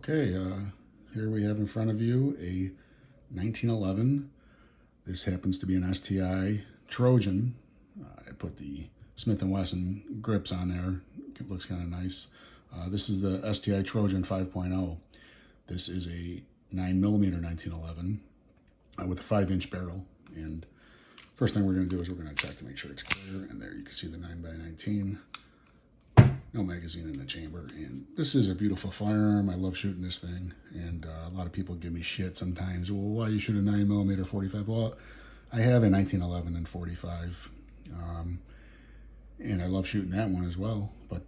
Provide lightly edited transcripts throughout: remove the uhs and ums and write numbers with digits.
Okay, here we have in front of you a 1911. This happens to be an STI Trojan. I put the Smith & Wesson grips on there. It looks kind of nice. This is the STI Trojan 5.0. This is a 9mm 1911 with a 5-inch barrel. And first thing we're going to do is we're going to check to make sure it's clear. And there you can see the 9x19. No magazine in the chamber, and this is a beautiful firearm. I love shooting this thing, and a lot of people give me shit sometimes. Well, why you shoot a 9mm 45? Well, I have a 1911 and 45, and I love shooting that one as well. But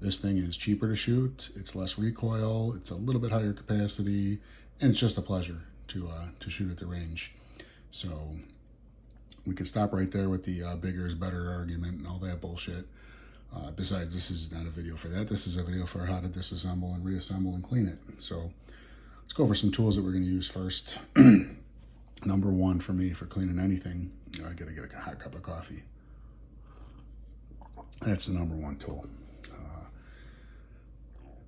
this thing is cheaper to shoot. It's less recoil. It's a little bit higher capacity, and it's just a pleasure to shoot at the range. So we can stop right there with the bigger is better argument and all that bullshit. Besides, this is not a video for that. This is a video for how to disassemble and reassemble and clean it. So let's go over some tools that we're going to use first. Number one for me for cleaning anything, I got to get a hot cup of coffee. That's the number one tool.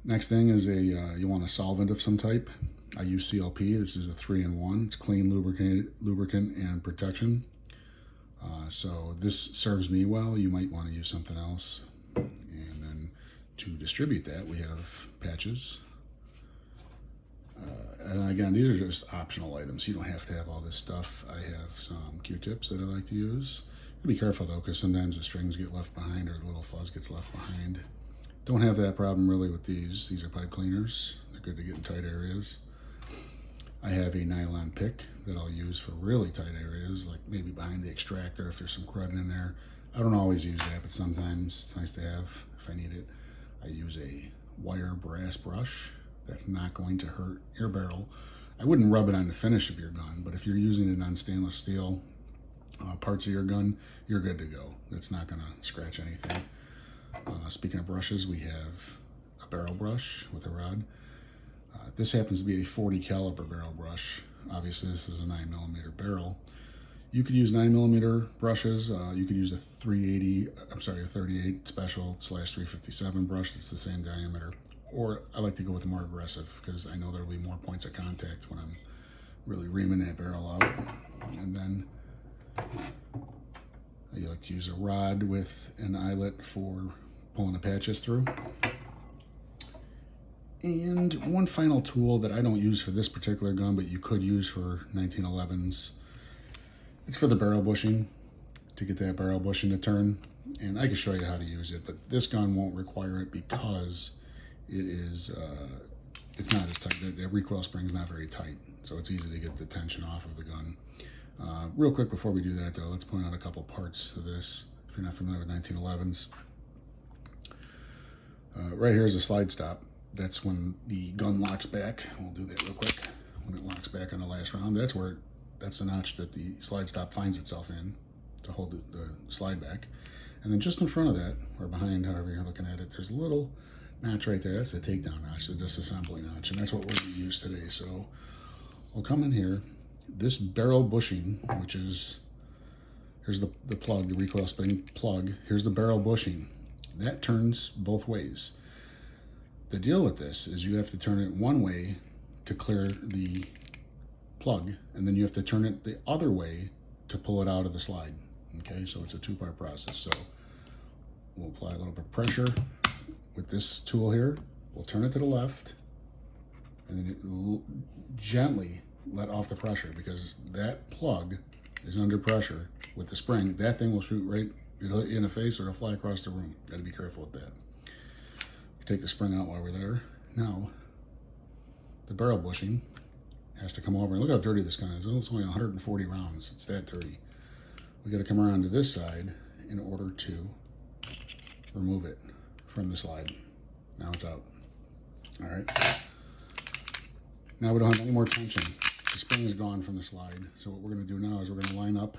Next thing is you want a solvent of some type. I use CLP. This is a 3-in-1. It's clean, lubricant, and protection. So this serves me well. You might want to use something else. And then to distribute that, we have patches. And again, these are just optional items. You don't have to have all this stuff. I have some Q-tips that I like to use. Be careful though, because sometimes the strings get left behind or the little fuzz gets left behind. Don't have that problem really with these. These are pipe cleaners. They're good to get in tight areas. I have a nylon pick that I'll use for really tight areas, like maybe behind the extractor if there's some crud in there. I don't always use that, but sometimes it's nice to have if I need it. I use a wire brass brush. That's not going to hurt your barrel. I wouldn't rub it on the finish of your gun, but if you're using it on stainless steel parts of your gun, you're good to go. It's not going to scratch anything. Speaking of brushes, we have a barrel brush with a rod. This happens to be a 40 caliber barrel brush. Obviously, this is a 9mm barrel. You could use 9mm brushes. You could use a 38 special / 357 brush that's the same diameter. Or I like to go with more aggressive because I know there'll be more points of contact when I'm really reaming that barrel out. And then I like to use a rod with an eyelet for pulling the patches through. And one final tool that I don't use for this particular gun, but you could use for 1911s. It's for the barrel bushing, to get that barrel bushing to turn. And I can show you how to use it, but this gun won't require it because it is, it's not as tight. The recoil spring's not very tight, so it's easy to get the tension off of the gun. Real quick before we do that though, let's point out a couple parts to this, if you're not familiar with 1911s. Right here is a slide stop. That's when the gun locks back. We'll do that real quick. When it locks back on the last round, that's the notch that the slide stop finds itself in to hold the slide back. And then just in front of that, or behind, however you're looking at it, there's a little notch right there. That's the takedown notch, the disassembly notch, and that's what we're going to use today. So we'll come in here. This barrel bushing, which is, here's the plug, the recoil spring plug. Here's the barrel bushing. That turns both ways. The deal with this is you have to turn it one way to clear the plug, and then you have to turn it the other way to pull it out of the slide. Okay, so it's a two-part process. So we'll apply a little bit of pressure with this tool here. We'll turn it to the left, and then it gently let off the pressure, because that plug is under pressure with the spring. That thing will shoot right in the face or it'll fly across the room. Got to be careful with that. Take the spring out while we're there. Now, the barrel bushing has to come over. And look how dirty this gun is. It's only 140 rounds. It's that dirty. We got to come around to this side in order to remove it from the slide. Now it's out. All right. Now we don't have any more tension. The spring is gone from the slide. So what we're going to do now is we're going to line up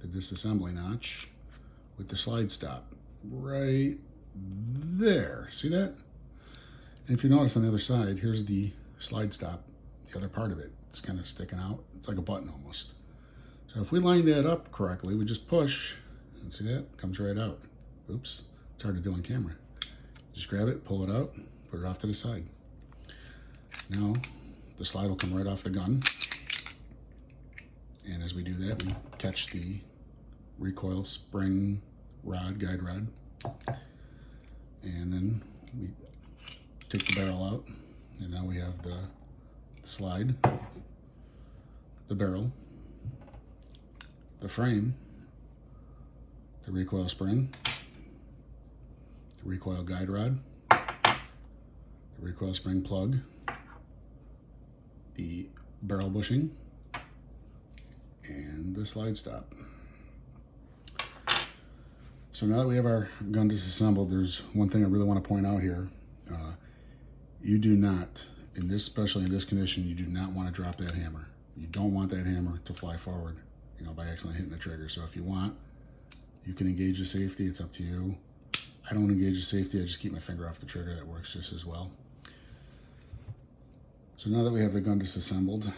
the disassembly notch with the slide stop right there. See that? And if you notice on the other side, here's the slide stop, the other part of it. It's kind of sticking out. It's like a button almost. So if we line that up correctly, we just push, and see that? It comes right out. Oops, it's hard to do on camera. Just grab it, pull it out, put it off to the side. Now the slide will come right off the gun. And as we do that, we catch the recoil spring rod, guide rod. And then we take the barrel out. And now we have the slide, the barrel, the frame, the recoil spring, the recoil guide rod, the recoil spring plug, the barrel bushing, and the slide stop. So now that we have our gun disassembled, there's one thing I really want to point out here. You do not, especially in this condition, you do not want to drop that hammer. You don't want that hammer to fly forward, by accidentally hitting the trigger. So if you want, you can engage the safety. It's up to you. I don't engage the safety. I just keep my finger off the trigger. That works just as well. So now that we have the gun disassembled,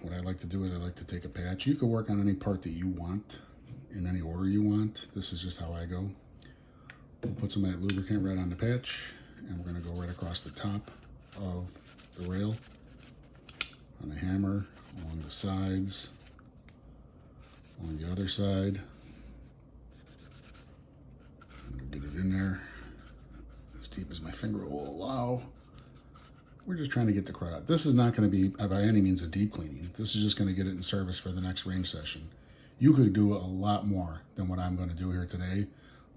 what I like to do is I like to take a patch. You can work on any part that you want in any order you want. This is just how I go. We'll put some of that lubricant right on the patch, and we're going to go right across the top of the rail, on the hammer, along the sides, on the other side. And get it in there as deep as my finger will allow. We're just trying to get the crud out. This is not going to be by any means a deep cleaning. This is just going to get it in service for the next range session. You could do a lot more than what I'm going to do here today.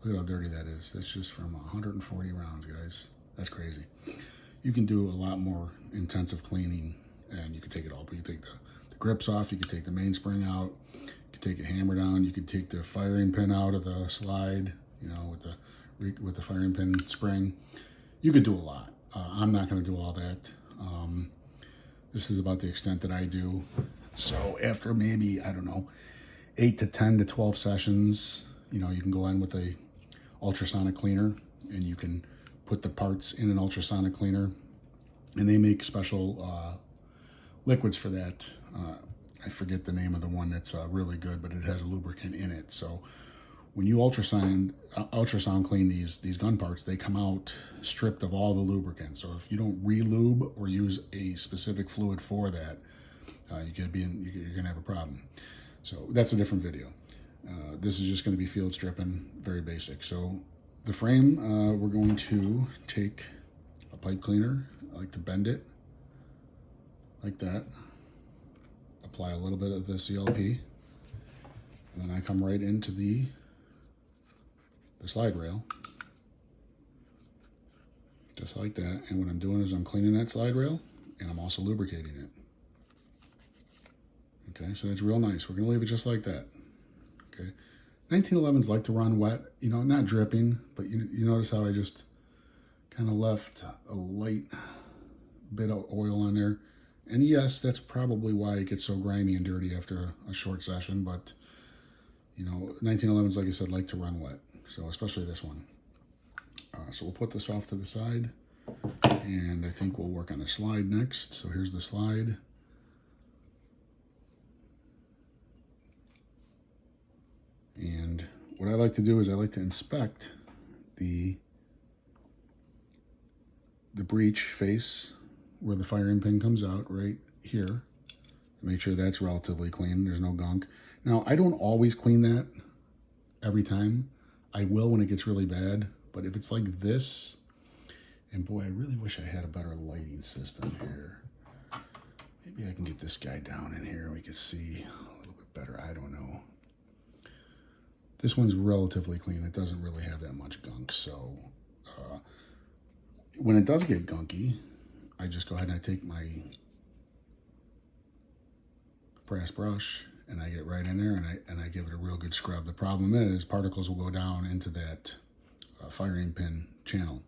Look at how dirty that is. That's just from 140 rounds, guys. That's crazy. You can do a lot more intensive cleaning, and you can take it all. You can take the grips off. You can take the mainspring out. You can take a hammer down. You can take the firing pin out of the slide, with the firing pin spring. You could do a lot. I'm not going to do all that. This is about the extent that I do. So after maybe, I don't know, 8 to 10 to 12 sessions, you can go in with a ultrasonic cleaner, and you can put the parts in an ultrasonic cleaner, and they make special liquids for that. I forget the name of the one that's really good, but it has a lubricant in it. So when you ultrasound clean these gun parts, they come out stripped of all the lubricant. So if you don't re-lube or use a specific fluid for that, you're gonna have a problem. So that's a different video. This is just going to be field stripping, very basic. So the frame, we're going to take a pipe cleaner. I like to bend it like that. Apply a little bit of the CLP. And then I come right into the slide rail. Just like that. And what I'm doing is I'm cleaning that slide rail, and I'm also lubricating it. Okay, so that's real nice. We're going to leave it just like that. Okay, 1911s like to run wet, not dripping, but you notice how I just kind of left a light bit of oil on there. And yes, that's probably why it gets so grimy and dirty after a short session, but 1911s, like I said, like to run wet. So especially this one. So we'll put this off to the side, and I think we'll work on the slide next. So here's the slide. And what I like to do is I like to inspect the breech face where the firing pin comes out right here. Make sure that's relatively clean. There's no gunk. Now, I don't always clean that every time. I will when it gets really bad. But if it's like this, and boy, I really wish I had a better lighting system here. Maybe I can get this guy down in here and we can see a little bit better. I don't know. This one's relatively clean. It doesn't really have that much gunk. So when it does get gunky, I just go ahead and I take my brass brush and I get right in there and I give it a real good scrub. The problem is particles will go down into that firing pin channel.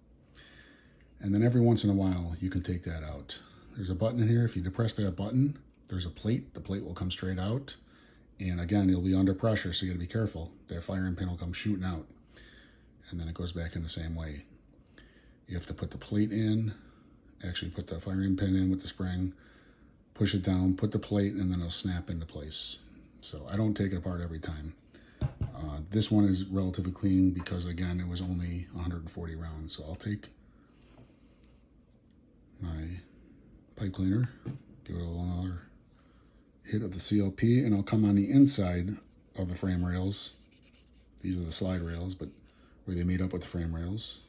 And then every once in a while, you can take that out. There's a button in here. If you depress that button, there's a plate. The plate will come straight out. And again, you'll be under pressure, so you gotta be careful. That firing pin will come shooting out. And then it goes back in the same way. You have to put the plate in, actually put the firing pin in with the spring, push it down, put the plate, and then it'll snap into place. So I don't take it apart every time. This one is relatively clean because, again, it was only 140 rounds. So I'll take my pipe cleaner, give it a little another hit of the CLP, and I'll come on the inside of the frame rails. These are the slide rails, but where they meet up with the frame rails.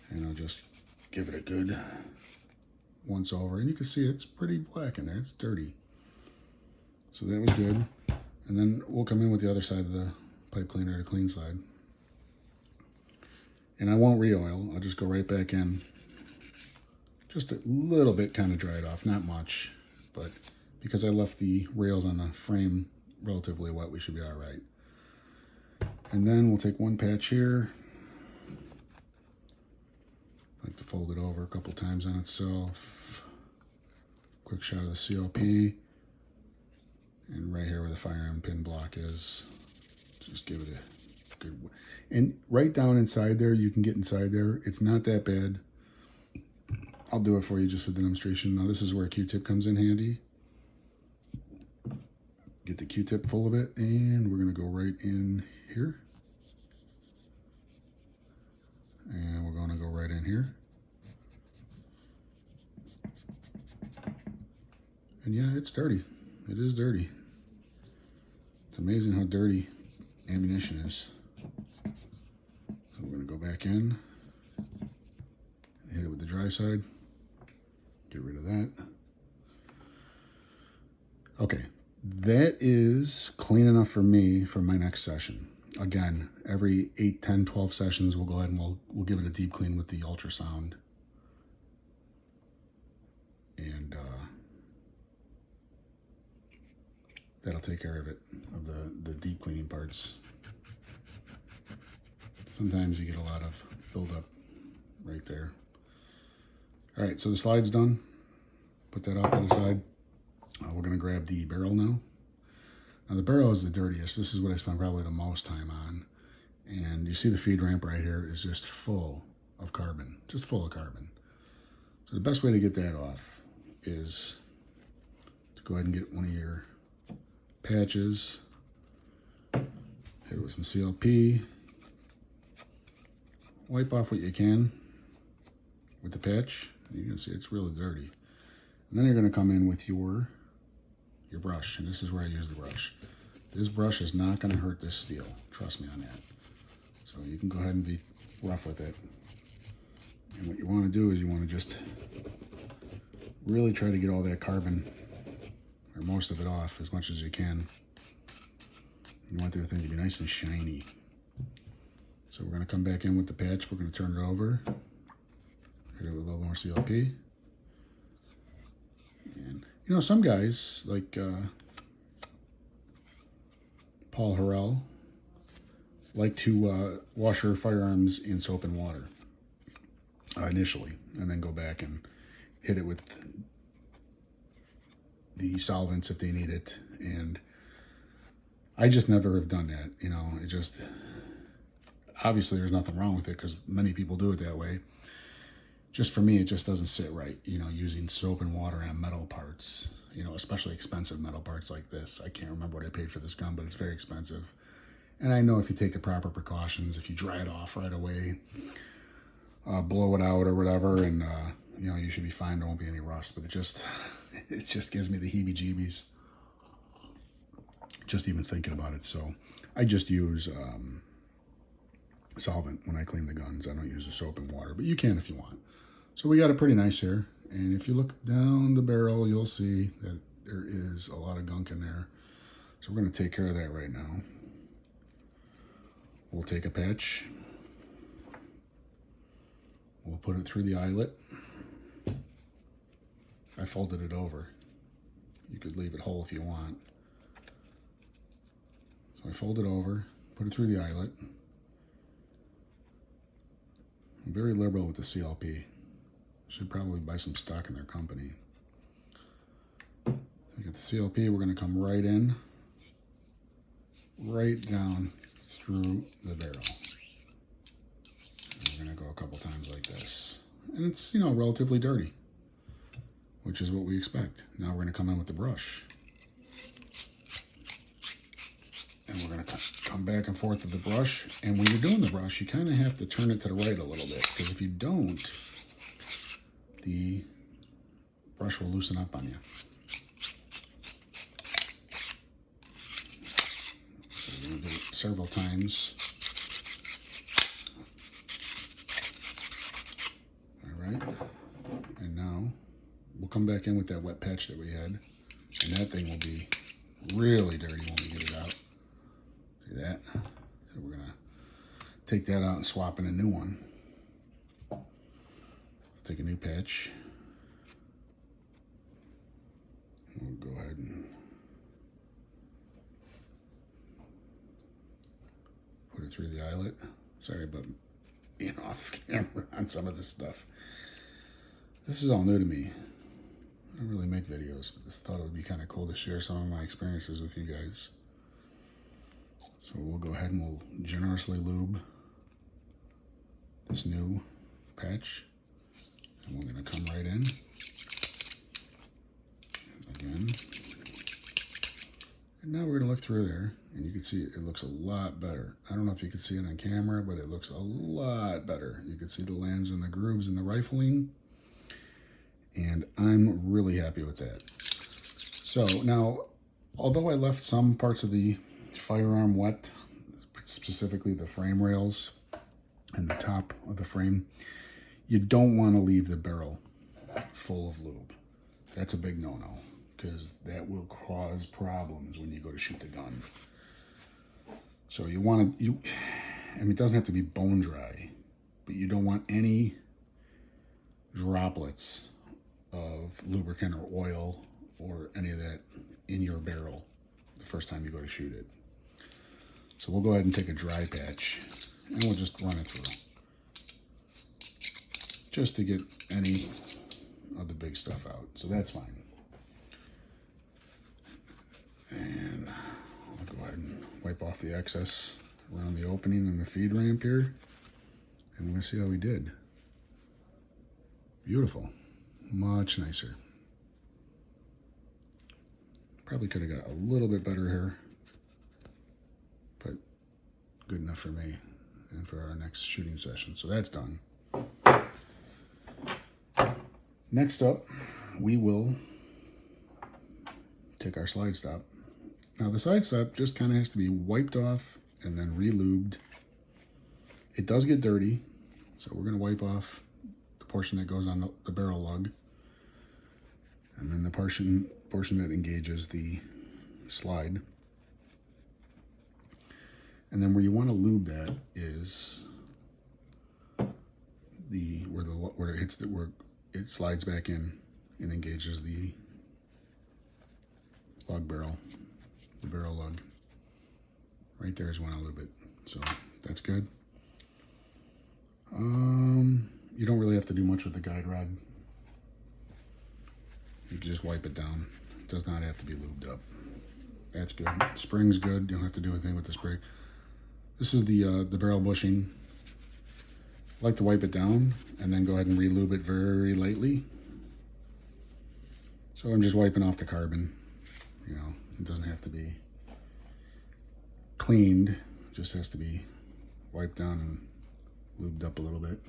And I'll just give it a good once over. And you can see it's pretty black in there. It's dirty. So that was good. And then we'll come in with the other side of the pipe cleaner, the clean side. And I won't re-oil. I'll just go right back in. Just a little bit, kind of dry it off. Not much. But because I left the rails on the frame relatively wet, we should be all right. And then we'll take one patch here. I like to fold it over a couple times on itself. Quick shot of the CLP. And right here where the fire arm pin block is, just give it a good, and right down inside there, you can get inside there. It's not that bad. I'll do it for you just for demonstration. Now this is where a Q-tip comes in handy. Get the Q-tip full of it, and we're gonna go right in here. And we're gonna go right in here. And yeah, it's dirty. It is dirty. It's amazing how dirty ammunition is. So we're gonna go back in, hit it with the dry side, get rid of that. Okay, that is clean enough for me for my next session. Again, every 8, 10, 12 sessions, we'll go ahead and we'll give it a deep clean with the ultrasound. And that'll take care of it, of the deep cleaning parts. Sometimes you get a lot of buildup right there. All right, so the slide's done. Put that off to the side. We're gonna grab the barrel now. Now the barrel is the dirtiest. This is what I spend probably the most time on. And you see the feed ramp right here is just full of carbon, just full of carbon. So the best way to get that off is to go ahead and get one of your patches, hit it with some CLP, wipe off what you can with the patch. You can see it's really dirty. And then you're going to come in with your brush, and this is where I use the brush. This brush is not going to hurt this steel, trust me on that. So you can go ahead and be rough with it. And what you want to do is you want to just really try to get all that carbon, or most of it, off as much as you can. You want the thing to be nice and shiny. So we're going to come back in with the patch. We're going to turn it over, hit it with a little more CLP. And you know, some guys like Paul Harrell like to wash their firearms in soap and water initially, and then go back and hit it with the solvents if they need it. And I just never have done that. You know, it just, obviously there's nothing wrong with it because many people do it that way. Just for me, it just doesn't sit right, you know, using soap and water on metal parts, you know, especially expensive metal parts like this. I can't remember what I paid for this gun, but it's very expensive. And I know if you take the proper precautions, if you dry it off right away, blow it out or whatever, and you know, you should be fine. There won't be any rust. But it just gives me the heebie-jeebies just even thinking about it. So I just use solvent when I clean the guns. I don't use the soap and water, but you can if you want. So we got it pretty nice here. And if you look down the barrel, you'll see that there is a lot of gunk in there. So we're going to take care of that right now. We'll take a patch. We'll put it through the eyelet. I folded it over. You could leave it whole if you want. So I fold it over, put it through the eyelet. I'm very liberal with the CLP. Should probably buy some stock in their company. We got the CLP, we're going to come right in, right down through the barrel. And we're going to go a couple times like this. And it's, you know, relatively dirty, which is what we expect. Now we're going to come in with the brush. And we're going to come back and forth with the brush. And when you're doing the brush, you kind of have to turn it to the right a little bit, because if you don't, the brush will loosen up on you. So we're going to do it several times. All right. And now we'll come back in with that wet patch that we had. And that thing will be really dirty when we get it out. See that? So we're going to take that out and swap in a new one. Take a new patch. We'll go ahead and put it through the eyelet. Sorry about being off camera on some of this stuff. This is all new to me. I don't really make videos, but I thought it would be kind of cool to share some of my experiences with you guys. So we'll go ahead and we'll generously lube this new patch. And we're going to come right in. Again. And now we're going to look through there, and you can see it looks a lot better. I don't know if you can see it on camera, but it looks a lot better. You can see the lands and the grooves and the rifling. And I'm really happy with that. So now, although I left some parts of the firearm wet, specifically the frame rails and the top of the frame, you don't want to leave the barrel full of lube. That's a big no-no, because that will cause problems when you go to shoot the gun. So you want to, I mean, it doesn't have to be bone dry, but you don't want any droplets of lubricant or oil or any of that in your barrel the first time you go to shoot it. So we'll go ahead and take a dry patch and we'll just run it through, just to get any of the big stuff out. So that's fine. And I'll go ahead and wipe off the excess around the opening and the feed ramp here. And we're going to see how we did. Beautiful. Much nicer. Probably could have got a little bit better here, but good enough for me and for our next shooting session. So that's done. Next up, we will take our slide stop. Now the slide stop just kind of has to be wiped off and then re-lubed. It does get dirty, so we're going to wipe off the portion that goes on the barrel lug, and then the portion that engages the slide. And then where you want to lube that is where it slides back in and engages the lug barrel, the barrel lug. Right there is when I lube it. So that's good. You don't really have to do much with the guide rod. You can just wipe it down. It does not have to be lubed up. That's good. Spring's good. You don't have to do anything with the spring. This is the barrel bushing. I like to wipe it down and then go ahead and re-lube it very lightly. So I'm just wiping off the carbon. You know, it doesn't have to be cleaned. It just has to be wiped down and lubed up a little bit.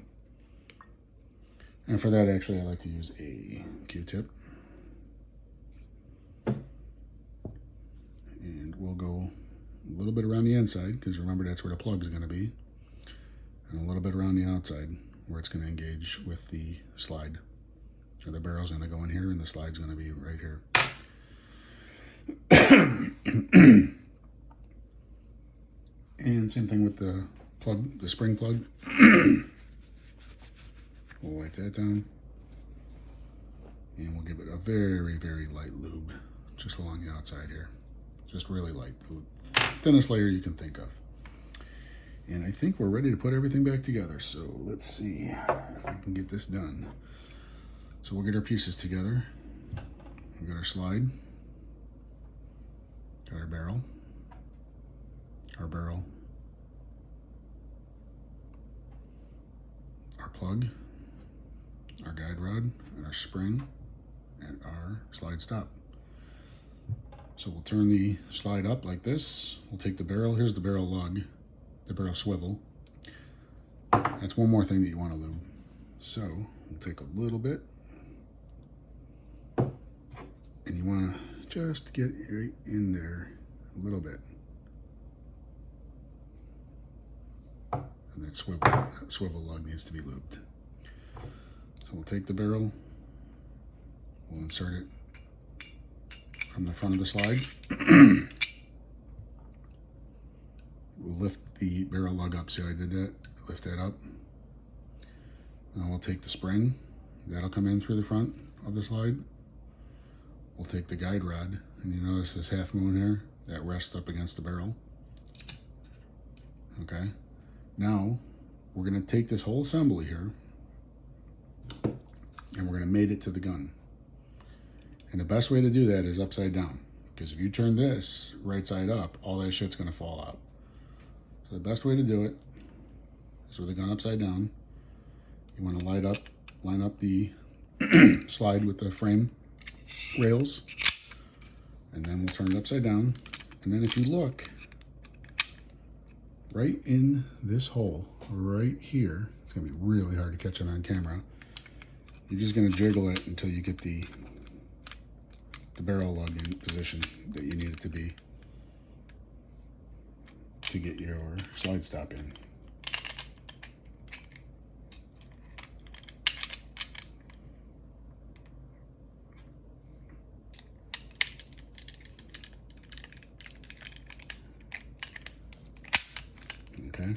And for that, actually, I like to use a Q-tip. And we'll go a little bit around the inside, because remember, that's where the plug is going to be. And a little bit around the outside, where it's going to engage with the slide. So the barrel's going to go in here, and the slide's going to be right here. And same thing with the plug, the spring plug. We'll wipe that down. And we'll give it a very, very light lube, just along the outside here. Just really light, the thinnest layer you can think of. And I think we're ready to put everything back together. So let's see if we can get this done. So we'll get our pieces together. We've got our slide, got our barrel, our plug, our guide rod, and our spring, and our slide stop. So we'll turn the slide up like this. We'll take the barrel. Here's the barrel lug, the barrel swivel. That's one more thing that you want to lube. So we'll take a little bit And you want to just get right in there a little bit. And that swivel lug needs to be lubed. So we'll take the barrel, we'll insert it from the front of the slide. We'll lift the barrel lug up. See how I did that? Lift that up. Now we'll take the spring. That'll come in through the front of the slide. We'll take the guide rod, and you notice this half moon here? That rests up against the barrel. Okay. Now, we're going to take this whole assembly here, and we're going to mate it to the gun. And the best way to do that is upside down. Because if you turn this right side up, all that shit's going to fall out. So the best way to do it is with the gun upside down. You want to line up the slide with the frame rails, and then we'll turn it upside down. And then if you look right in this hole right here, it's going to be really hard to catch it on camera. You're just going to jiggle it until you get the barrel lug in position that you need it to be to get your slide stop in. Okay.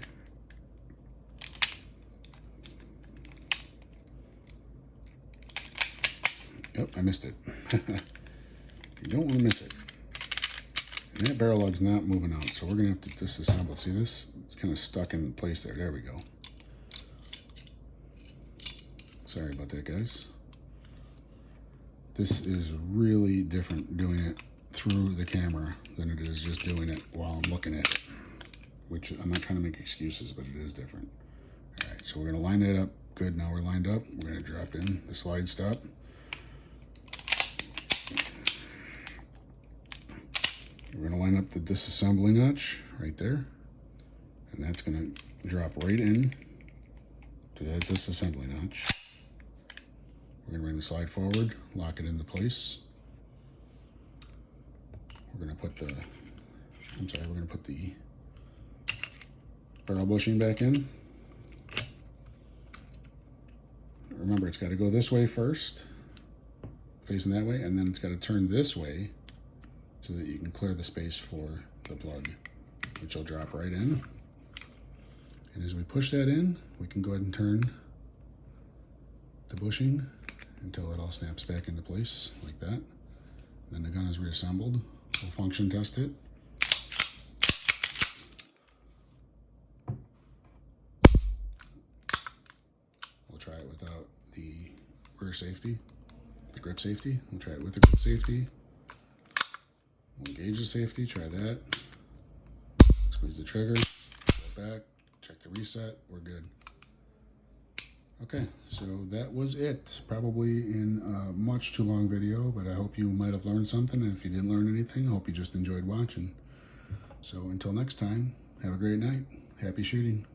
Yep, I missed it. You don't want to miss it. And that barrel lug's not moving out, so we're going to have to disassemble. See this? It's kind of stuck in place there. There we go. Sorry about that, guys. This is really different doing it through the camera than it is just doing it while I'm looking at it. Which, I'm not trying to make excuses, but it is different. All right, so we're going to line that up. Good, now we're lined up. We're going to drop in the slide stop. We're going to line up the disassembly notch right there. And that's going to drop right in to that disassembly notch. We're going to bring the slide forward, lock it into place. We're going to put the barrel bushing back in. Remember, it's got to go this way first, facing that way, and then it's got to turn this way so that you can clear the space for the plug, which will drop right in. And as we push that in, we can go ahead and turn the bushing until it all snaps back into place like that. Then the gun is reassembled. We'll function test it. We'll try it without the rear safety, the grip safety. We'll try it with the grip safety. We'll engage the safety, try that. Squeeze the trigger, go back, check the reset, we're good. Okay, so that was it. Probably in a much too long video, but I hope you might have learned something. And if you didn't learn anything, I hope you just enjoyed watching. So until next time, have a great night. Happy shooting.